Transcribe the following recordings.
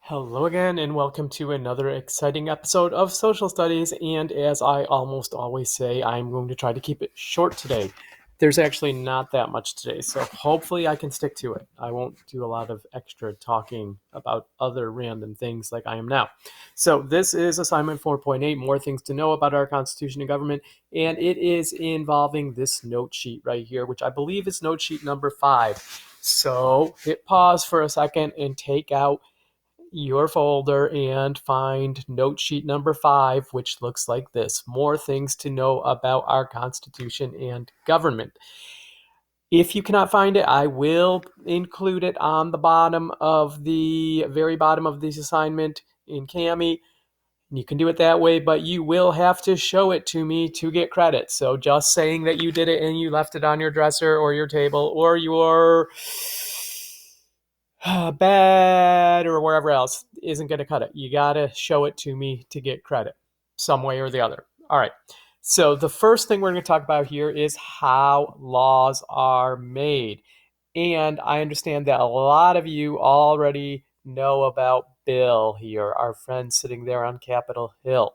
Hello again, and welcome to another exciting episode of Social Studies. And as I almost always say, I'm going to try to keep it short today. There's actually not that much today, so hopefully I can stick to it. I won't do a lot of extra talking about other random things like I am now. So, this is assignment 4.8, more things to know about our Constitution and government, and it is involving this note sheet right here, which I believe is note sheet number 5. So, hit pause for a second and take out your folder and find note sheet number 5, which looks like this: more things to know about our Constitution and government. If you cannot find it, I will include it on the very bottom of this assignment in Cami. You can do it that way, but you will have to show it to me to get credit. So just saying that you did it and you left it on your dresser or your table or your bed or wherever else isn't going to cut it. You got to show it to me to get credit some way or the other. All right. So the first thing we're going to talk about here is how laws are made. And I understand that a lot of you already know about Bill here, our friend sitting there on Capitol Hill.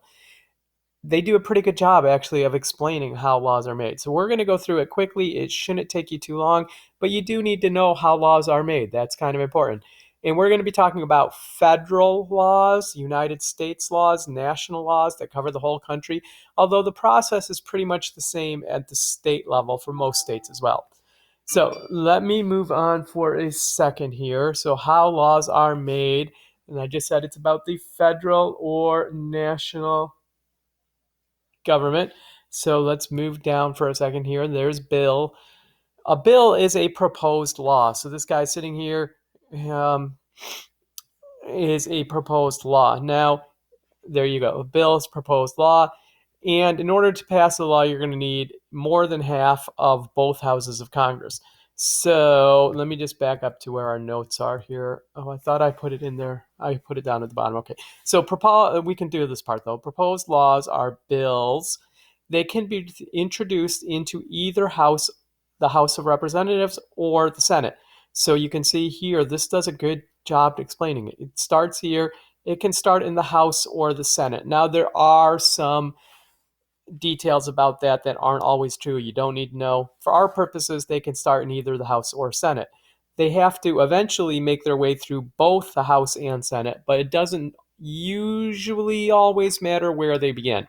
They do a pretty good job actually of explaining how laws are made. So we're going to go through it quickly. It shouldn't take you too long, but you do need to know how laws are made. That's kind of important. And we're going to be talking about federal laws, United States laws, national laws that cover the whole country, although the process is pretty much the same at the state level for most states as well. So let me move on for a second here. So how laws are made, and I just said it's about the federal or national government. So let's move down for a second here. There's bill. A bill is a proposed law. So this guy sitting here is a proposed law. Now, there you go. A bill is proposed law. And in order to pass a law, you're going to need more than half of both houses of Congress. So let me just back up to where our notes are here. Oh, I thought I put it in there. I put it down at the bottom. Okay. So we can do this part though. Proposed laws are bills. They can be introduced into either house, the House of Representatives or the Senate. So you can see here, this does a good job explaining it. It starts here. It can start in the House or the Senate. Now, there are some details about that aren't always true. You don't need to know. For our purposes, they can start in either the House or Senate. They have to eventually make their way through both the House and Senate, but it doesn't usually always matter where they begin.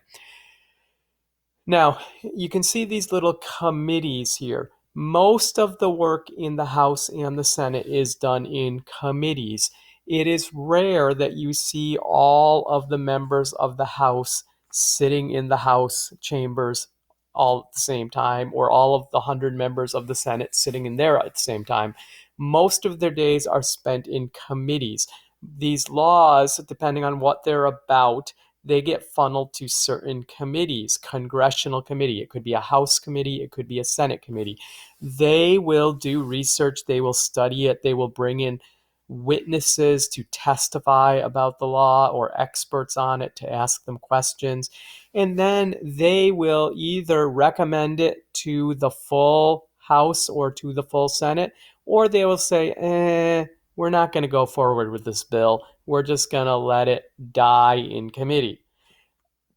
Now, you can see these little committees here. Most of the work in the House and the Senate is done in committees. It is rare that you see all of the members of the House sitting in the House chambers all at the same time, or all of the 100 members of the Senate sitting in there at the same time. Most of their days are spent in committees. These laws, depending on what they're about, they get funneled to certain committees. Congressional committee, it could be a House committee, it could be a Senate committee. They will do research, they will study it, they will bring in witnesses to testify about the law or experts on it to ask them questions. And then they will either recommend it to the full House or to the full Senate, or they will say, we're not going to go forward with this bill. We're just going to let it die in committee.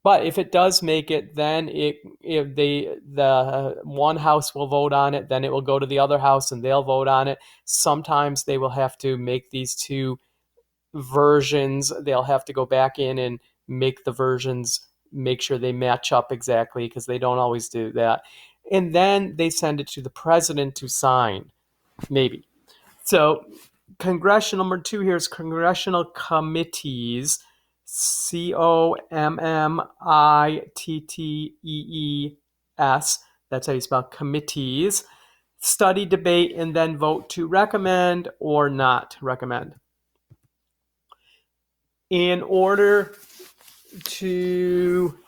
But if it does make it, then if the one house will vote on it, then it will go to the other house and they'll vote on it. Sometimes they will have to make these two versions. They'll have to go back in and make the versions, make sure they match up exactly, because they don't always do that. And then they send it to the president to sign, maybe. So congressional, number 2 here is congressional committees. Committees. That's how you spell committees. Study, debate, and then vote to recommend or not recommend. In order to,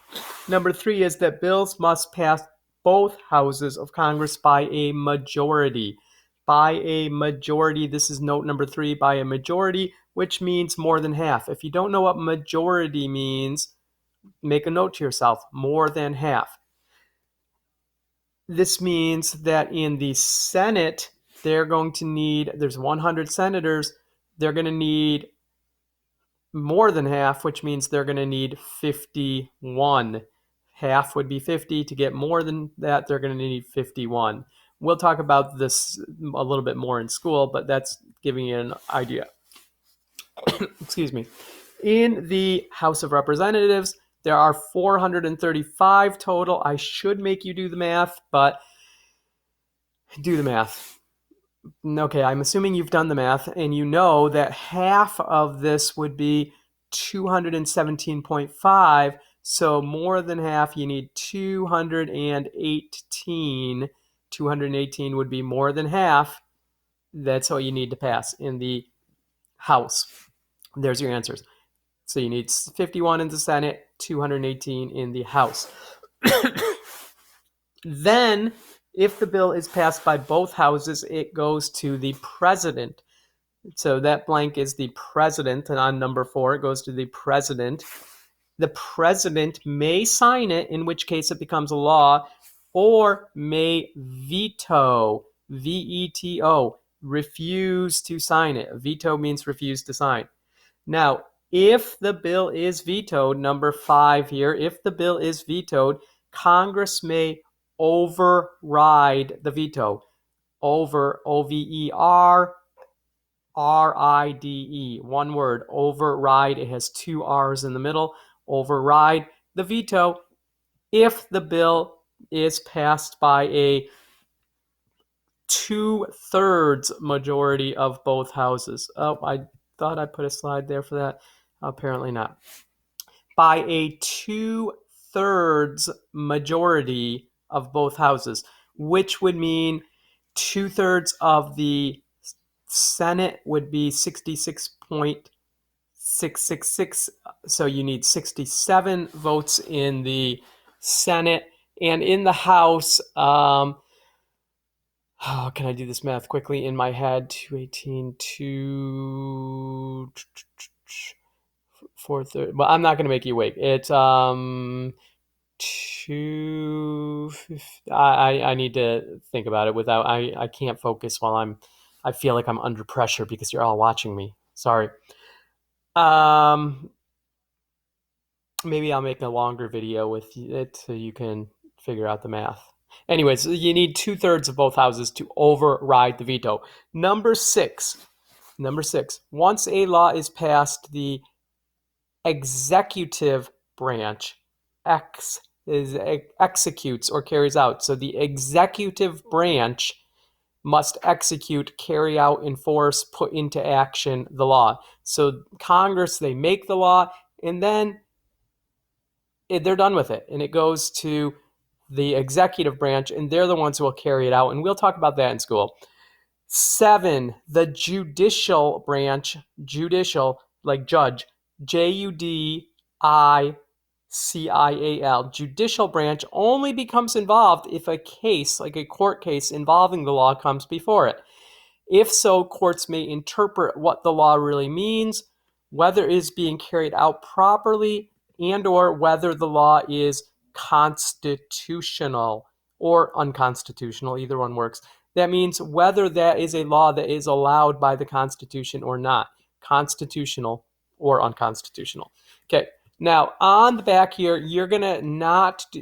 number 3 is that bills must pass both houses of Congress by a majority. By a majority, this is note number 3, by a majority, which means more than half. If you don't know what majority means, make a note to yourself: more than half. This means that in the Senate, there's 100 senators, they're going to need more than half, which means they're going to need 51. Half would be 50. To get more than that, they're going to need 51. We'll talk about this a little bit more in school, but that's giving you an idea. Excuse me. In the House of Representatives, there are 435 total. I should make you do the math, but do the math. Okay, I'm assuming you've done the math, and you know that half of this would be 217.5. So more than half, you need 218. 218 would be more than half. That's all you need to pass in the House. There's your answers. So you need 51 in the Senate, 218 in the House. Then, if the bill is passed by both houses, it goes to the president. So that blank is the president, and on number 4, it goes to the president. The president may sign it, in which case it becomes a law, or may veto, V-E-T-O, refuse to sign it. Veto means refuse to sign. Now, if the bill is vetoed, number 5 here, if the bill is vetoed, Congress may override the veto. Over, O-V-E-R-R-I-D-E. One word, override. It has 2 R's in the middle. Override the veto if the bill is passed by a 2/3 majority of both houses. Oh, I thought I put a slide there for that. Apparently not. By a 2/3 majority of both houses, which would mean 2/3 of the Senate would be 66.666. So you need 67 votes in the Senate. And in the House, can I do this math quickly in my head? 218, 430. Well, I'm not going to make you wait. It's 2. I need to think about it without. I can't focus while I feel like I'm under pressure because you're all watching me. Sorry. Maybe I'll make a longer video with it so you can figure out the math. Anyways, you need 2/3 of both houses to override the veto. Number six. Once a law is passed, the executive branch executes or carries out. So the executive branch must execute, carry out, enforce, put into action the law. So Congress, they make the law, and then they're done with it, and it goes to the executive branch, and they're the ones who will carry it out, and we'll talk about that in school. 7, the judicial branch, judicial, like judge, J-U-D-I-C-I-A-L, judicial branch only becomes involved if a case, like a court case involving the law, comes before it. If so, courts may interpret what the law really means, whether it is being carried out properly, and or whether the law is constitutional or unconstitutional. Either one works. That means whether that is a law that is allowed by the Constitution or not. Constitutional or unconstitutional. Okay, now on the back here, you're going to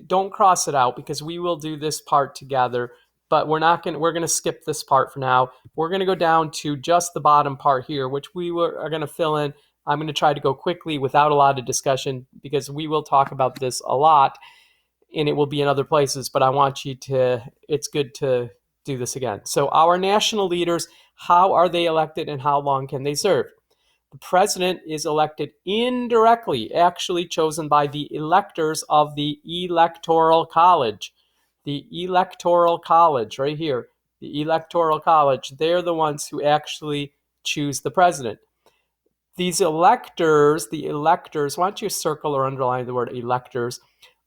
don't cross it out because we will do this part together, but we're going to skip this part for now. We're going to go down to just the bottom part here, which are going to fill in. I'm going to try to go quickly without a lot of discussion because we will talk about this a lot and it will be in other places, but I want you to, it's good to do this again. So our national leaders, how are they elected and how long can they serve? The president is elected indirectly, actually chosen by the electors of the Electoral College. The Electoral College, right here, the Electoral College, they're the ones who actually choose the president. These electors, why don't you circle or underline the word electors,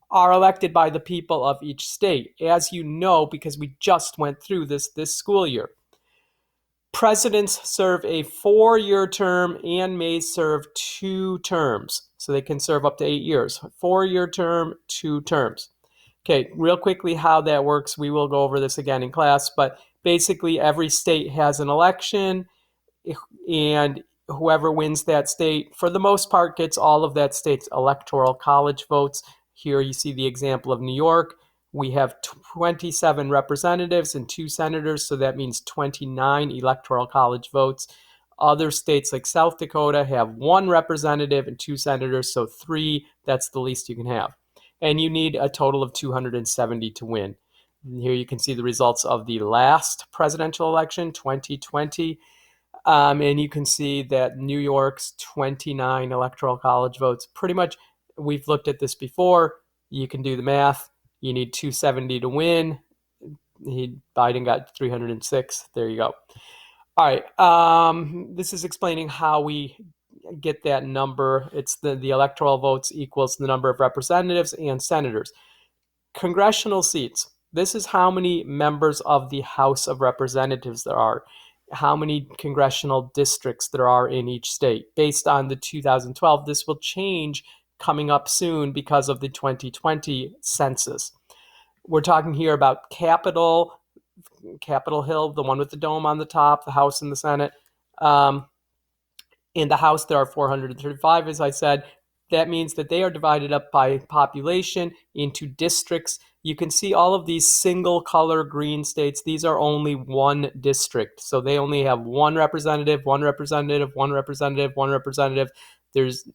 are elected by the people of each state, as you know, because we just went through this school year. Presidents serve a 4-year term and may serve 2 terms. So they can serve up to 8 years. 4-year term, 2 terms. Okay, real quickly how that works. We will go over this again in class, but basically every state has an election, and whoever wins that state, for the most part, gets all of that state's Electoral College votes. Here you see the example of New York. We have 27 representatives and 2 senators, so that means 29 Electoral College votes. Other states like South Dakota have 1 representative and 2 senators, so 3, that's the least you can have. And you need a total of 270 to win. Here you can see the results of the last presidential election, 2020. And you can see that New York's 29 Electoral College votes, pretty much, we've looked at this before. You can do the math. You need 270 to win. Biden got 306. There you go. All right. This is explaining how we get that number. It's the electoral votes equals the number of representatives and senators. Congressional seats. This is how many members of the House of Representatives there are, how many congressional districts there are in each state. Based on the 2012, this will change coming up soon because of the 2020 census. We're talking here about Capitol Hill, the one with the dome on the top, the House and the Senate. In the House, there are 435, as I said. That means that they are divided up by population into districts. You can see all of these single color green states. These are only one district. So they only have one representative, one representative, one representative, one representative. There's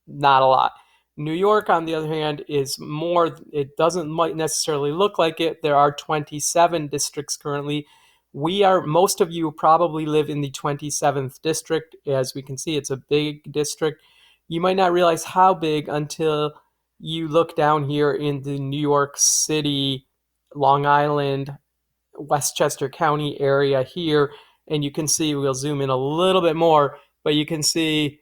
not a lot. New York, on the other hand, is more. It doesn't might necessarily look like it. There are 27 districts currently. Most of you probably live in the 27th district. As we can see, it's a big district. You might not realize how big until you look down here in the New York City, Long Island, Westchester County area here, and you can see, we'll zoom in a little bit more, but you can see,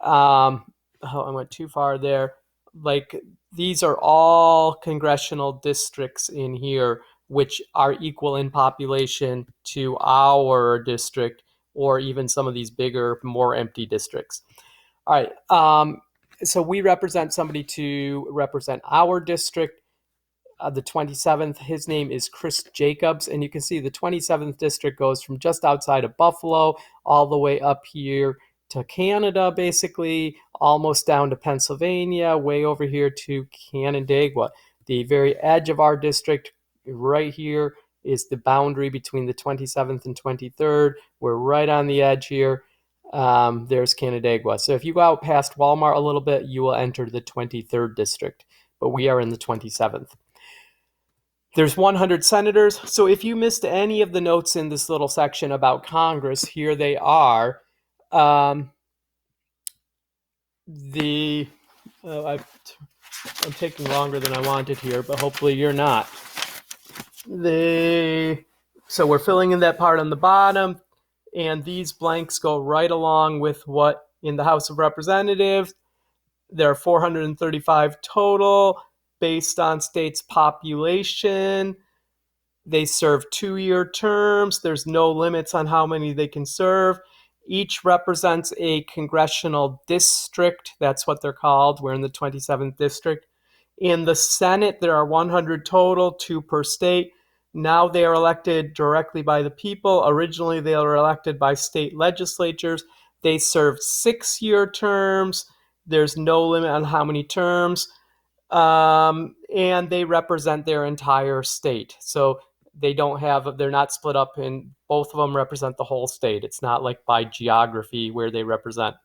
I went too far there. Like, these are all congressional districts in here, which are equal in population to our district, or even some of these bigger, more empty districts. All right. So we represent somebody to represent our district. The 27th, his name is Chris Jacobs, and you can see the 27th district goes from just outside of Buffalo all the way up here to Canada, basically, almost down to Pennsylvania, way over here to Canandaigua. The very edge of our district right here is the boundary between the 27th and 23rd. We're right on the edge here. There's Canandaigua. So if you go out past Walmart a little bit, you will enter the 23rd district, but we are in the 27th. There's 100 senators. So if you missed any of the notes in this little section about Congress, here they are. I'm taking longer than I wanted here, but hopefully you're not. So we're filling in that part on the bottom, and these blanks go right along with what in the House of Representatives. There are 435 total based on states' population. They serve 2-year terms. There's no limits on how many they can serve. Each represents a congressional district. That's what they're called. We're in the 27th district. In the Senate, there are 100 total, 2 per state. Now they are elected directly by the people. Originally, they were elected by state legislatures. They serve 6-year terms. There's no limit on how many terms. And they represent their entire state. So they're not split up, and both of them represent the whole state. It's not like by geography where they represent.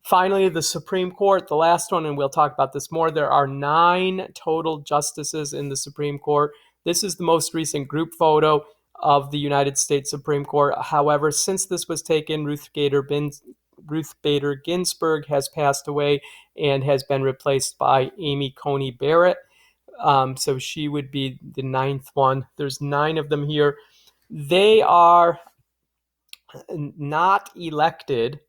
Finally, the Supreme Court, the last one, and we'll talk about this more. There are 9 total justices in the Supreme Court. This is the most recent group photo of the United States Supreme Court. However, since this was taken, Ruth Bader Ginsburg has passed away and has been replaced by Amy Coney Barrett. So she would be the 9th one. There's 9 of them here. They are not elected.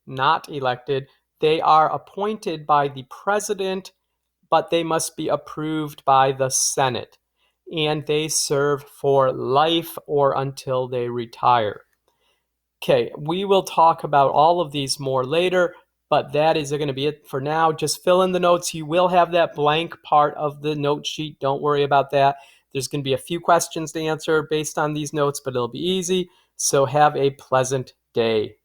They are appointed by the president, but they must be approved by the Senate. And they serve for life or until they retire. Okay, we will talk about all of these more later, but that is going to be it for now. Just fill in the notes. You will have that blank part of the note sheet. Don't worry about that. There's going to be a few questions to answer based on these notes, but it'll be easy. So have a pleasant day.